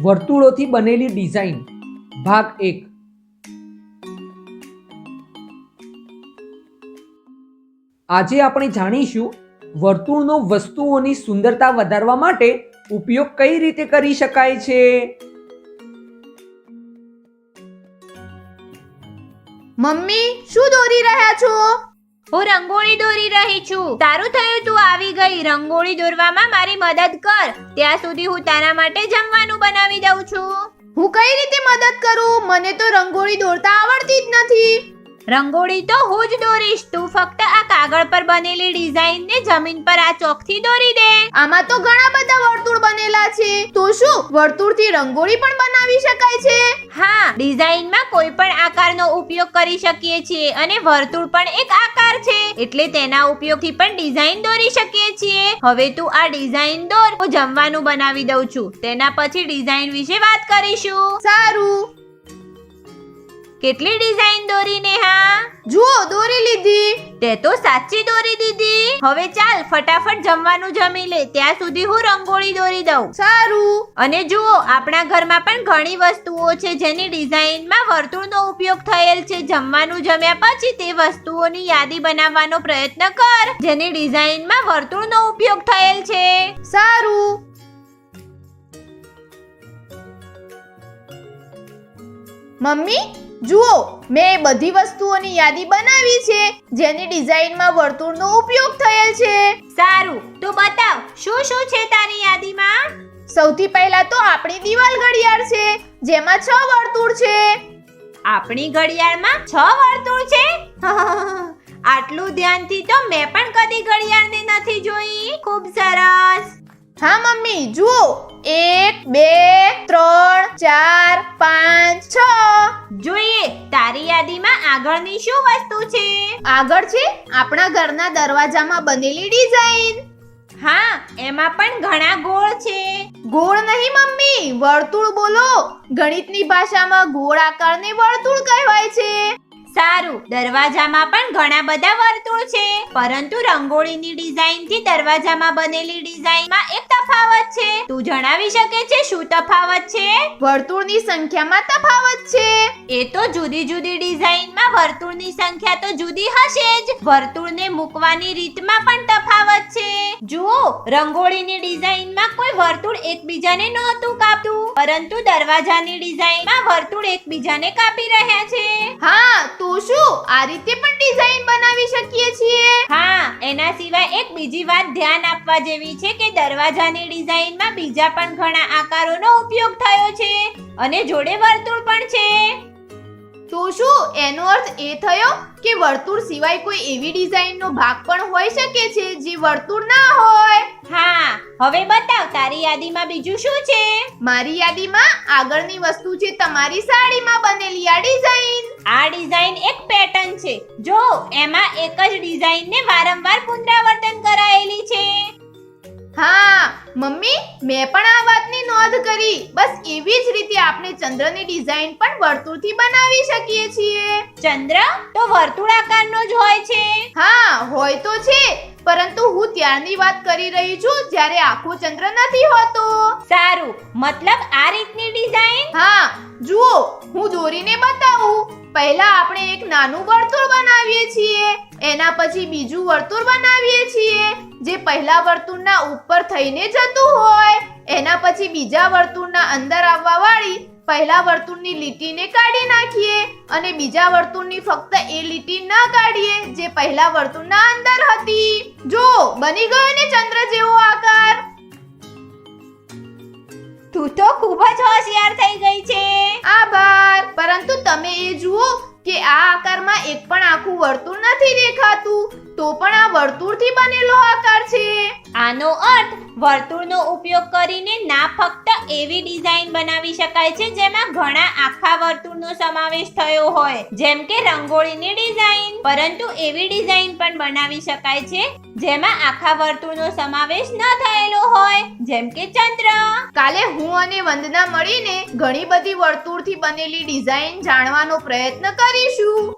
વર્તુળોથી બનેલી ડિઝાઇન ભાગ 1. આજે આપણે જાણીશું વર્તુળનો વસ્તુઓની સુંદરતા વધારવા માટે ઉપયોગ કઈ રીતે કરી શકાય છે. મમ્મી, શું દોરી રહ્યા છો? હું રંગોળી દોરી રહી છું. સારું થયું તું આવી ગઈ. રંગોળી દોરવામાં મારી મદદ કર. ત્યાં સુધી હું તારા માટે જમવાનું બનાવી દઉં છું. હું કઈ રીતે મદદ કરું? મને તો રંગોળી દોરતા આવડતી જ નથી. રંગોળી તો હું જ દોરીશ. તું ફક્ત આ કાગળ પર બનેલી ડિઝાઇન ને જમીન પર આ ચોકથી દોરી દે. આમાં તો ઘણા બધા વર્તુળ બનેલા છે. તો શું વર્તુળથી રંગોળી પણ બનાવી શકાય છે? હા, ડિઝાઇનમાં કોઈ પણ આકારનો ઉપયોગ કરી શકીએ છીએ અને વર્તુળ પણ એક આકાર છે, એટલે તેના ઉપયોગથી પણ ડિઝાઇન દોરી શકીએ છીએ. હવે તું આ ડિઝાઇન દોર, હું જમવાનું બનાવી દઉં છું. તેના પછી ડિઝાઇન વિશે વાત કરીશું. સારું. કેટલી ડિઝાઇન દોરી નેહા? જુઓ, દોરી લીધી. તે તો સાચી દોરી દીધી. હવે ચાલ ફટાફટ જમવાનું જમી લે. ત્યાં સુધી હું રંગોળી દોરી દઉં. સારું. અને જુઓ, આપણા ઘરમાં પણ ઘણી વસ્તુઓ છે જેની ડિઝાઇનમાં વર્તુળનો ઉપયોગ થયેલ છે. જમવાનું જમ્યા પછી તે વસ્તુઓની યાદી બનાવવાનો પ્રયત્ન કર જેની ડિઝાઇનમાં વર્તુળનો ઉપયોગ થયેલ છે. સારું. મમ્મી, જુઓ, મેં બધી વસ્તુઓની યાદી બનાવી છે જેની ડિઝાઇનમાં વર્તુળનો ઉપયોગ થયેલ છે. સારું, તો બતાવ શું શું છે તારી યાદીમાં? સૌથી પહેલા તો આપણી દિવાલ ઘડિયાળ છે જેમાં 6 વર્તુળ છે. આપણી ઘડિયાળમાં 6 વર્તુળ છે? આટલું ધ્યાનથી તો મેં પણ કદી ઘડિયાળને નથી જોઈ. ખૂબ સરસ. હા મમ્મી, જુઓ, 1 2 3 4 5 6. જોઈએ, તારી યાદીમાં આગળની શું વસ્તુ છે? આગળ છે આપણા ઘરના દરવાજામાં બનેલી ડિઝાઇન. હા, એમાં પણ ઘણા ગોળ છે. ગોળ નહીં મમ્મી, વર્તુળ બોલો. ગણિતની ભાષામાં ગોળ આકારને વર્તુળ કહેવાય છે. સારું, દરવાજામાં પણ ઘણા બધા વર્તુળ છે, પરંતુ રંગોળીની ડિઝાઇનથી દરવાજામાં બનેલી ડિઝાઇનમાં એક તફાવત છે. તું જણાવી શકે છે શું તફાવત છે? વર્તુળની સંખ્યામાં તફાવત છે. એ તો જુદી જુદી ડિઝાઇનમાં વર્તુળની સંખ્યા તો જુદી હશે જ. વર્તુળને મૂકવાની રીતમાં પણ તફાવત છે. જુઓ, રંગોળીની ડિઝાઇનમાં કોઈ વર્તુળ એકબીજાને નહોતું કાપતું, પરંતુ દરવાજાની ડિઝાઇનમાં વર્તુળ એકબીજાને કાપી રહ્યા છે. હા, તો શું આ રીતે પણ ડિઝાઇન બનાવી શકીએ છીએ? હા, એના સિવાય એક બીજી વાત ધ્યાન આપવા જેવી છે કે દરવાજાની ડિઝાઇનમાં બીજા પણ ઘણા આકારોનો ઉપયોગ થયો છે અને જોડે વર્તુળ પણ છે. તો શું એનો અર્થ એ થયો કે વર્તુળ સિવાય કોઈ એવી ડિઝાઇનનો ભાગ પણ હોઈ શકે છે જે વર્તુળ ના હોય? હા, હવે બતાવ તારી યાદીમાં બીજું શું છે? મારી યાદીમાં આગળની વસ્તુ છે તમારી સાડીમાં બનેલી આ ડિઝાઇન. આ ડિઝાઇન એક પેટર્ન છે. જો, એમાં એક જ ડિઝાઇનને વારંવાર પુનરાવર્તન કરાયેલી છે. હા મમ્મી, મેં પણ આ વાતની નોંધ કરી. બસ એવી જ રીતે આપણે ચંદ્રની ડિઝાઇન પણ વર્તુળથી બનાવી શકીએ છીએ. ચંદ્ર તો વર્તુળ આકારનો જ હોય છે. હા, હોય તો છે, પરંતુ હું ત્યારની વાત કરી રહી છું જ્યારે આખો ચંદ્ર નથી હોતો. સારું, મતલબ આ રીતની ડિઝાઇન? હા, જુઓ, હું દોરીને બતાવું. પહેલા આપણે એક નાનું વર્તુળ બનાવીએ છીએ, એના પછી બીજું વર્તુળ બનાવીએ છીએ જે પહેલા વર્તુળના ઉપર થઈને જતું હોય. એના પછી બીજા વર્તુળના અંદર આવવા વાળી પહેલા વર્તુળની લીટીને કાઢી નાખીએ અને બીજા વર્તુળની ફક્ત એ લીટી ન કાઢીએ જે પહેલા વર્તુળના અંદર હતી. જો, બની ગયો ને ચંદ્ર જેવો આકાર. તું તો ખૂબ જ હોશિયાર થઈ ગઈ છે. આભાર. પરંતુ તમે એ જુઓ કે આ આકારમાં એક પણ આખું વર્તુળ નથી દેખાતું, તો પણ આ વર્તુળથી બનેલો આકાર છે. આનો અર્થ વર્તુળનો ઉપયોગ કરીને ના ફક્ત એવી ડિઝાઇન બનાવી શકાય છે જેમાં ઘણા આખા વર્તુળનો સમાવેશ થયો હોય, જેમ કે રંગોળીની ડિઝાઇન, પરંતુ એવી ડિઝાઇન પણ બનાવી શકાય છે જેમાં આખા વર્તુળનો સમાવેશ ન થયેલો હોય, જેમ કે ચંદ્ર. કાલે હું અને વંદના મળીને ઘણી બધી વર્તુળથી બનેલી ડિઝાઇન જાણવાનો પ્રયત્ન કરીશું.